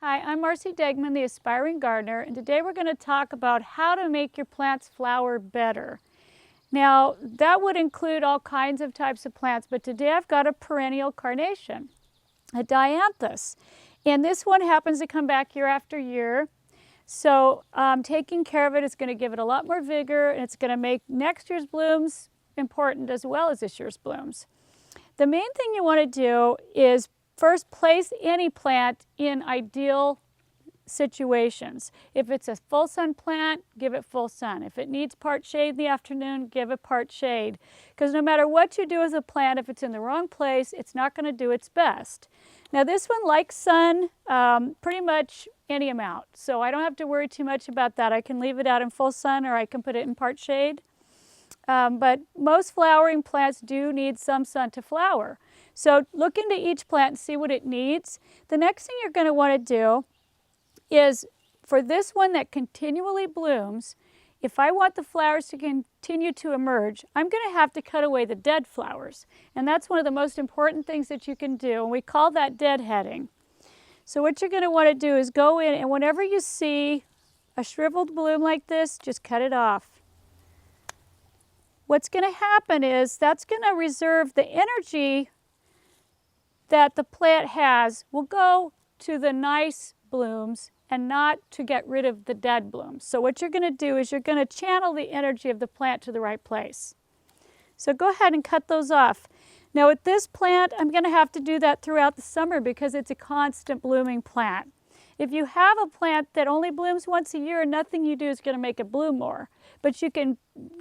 Hi, I'm Marci Degman, the Aspiring Gardener, and today we're going to talk about how to make your plants flower better. Now, that would include all kinds of types of plants, but today I've got a perennial carnation, a Dianthus. And this one happens to come back year after year. So taking care of it is going to give it a lot more vigor, and it's going to make next year's blooms important as well as this year's blooms. The main thing you want to do is first place any plant in ideal situations. If it's a full sun plant, give it full sun. If it needs part shade in the afternoon, give it part shade. Because no matter what you do as a plant, if it's in the wrong place, it's not going to do its best. Now this one likes sun pretty much any amount, so I don't have to worry too much about that. I can leave it out in full sun or I can put it in part shade. But most flowering plants do need some sun to flower. So look into each plant and see what it needs. The next thing you're going to want to do is, for this one that continually blooms, if I want the flowers to continue to emerge, I'm going to have to cut away the dead flowers. And that's one of the most important things that you can do, and we call that deadheading. So what you're going to want to do is go in, and whenever you see a shriveled bloom like this, just cut it off. What's going to happen is that's going to reserve the energy that the plant has will go to the nice blooms and not to get rid of the dead blooms. So what you're going to do is you're going to channel the energy of the plant to the right place. So go ahead and cut those off. Now with this plant, I'm going to have to do that throughout the summer because it's a constant blooming plant. If you have a plant that only blooms once a year, nothing you do is going to make it bloom more. But you can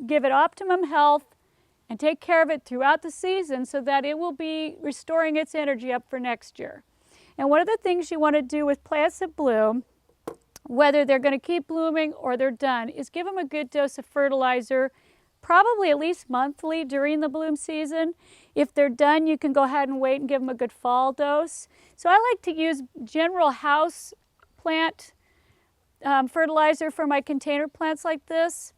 give it optimum health and take care of it throughout the season so that it will be restoring its energy up for next year. And one of the things you want to do with plants that bloom, whether they're going to keep blooming or they're done, is give them a good dose of fertilizer, probably at least monthly during the bloom season. If they're done, you can go ahead and wait and give them a good fall dose. So I like to use general house plant fertilizer for my container plants like this.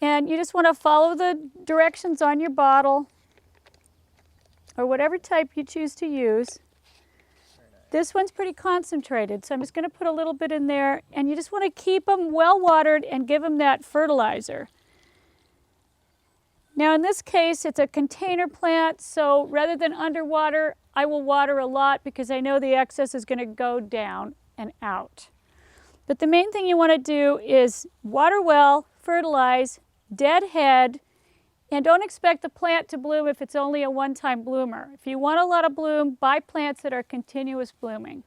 And you just want to follow the directions on your bottle or whatever type you choose to use. This one's pretty concentrated, so I'm just going to put a little bit in there, and you just want to keep them well watered and give them that fertilizer. Now in this case, it's a container plant, so rather than underwater, I will water a lot because I know the excess is going to go down and out. But the main thing you want to do is water well, fertilize, deadhead, and don't expect the plant to bloom if it's only a one-time bloomer. If you want a lot of bloom, buy plants that are continuous blooming.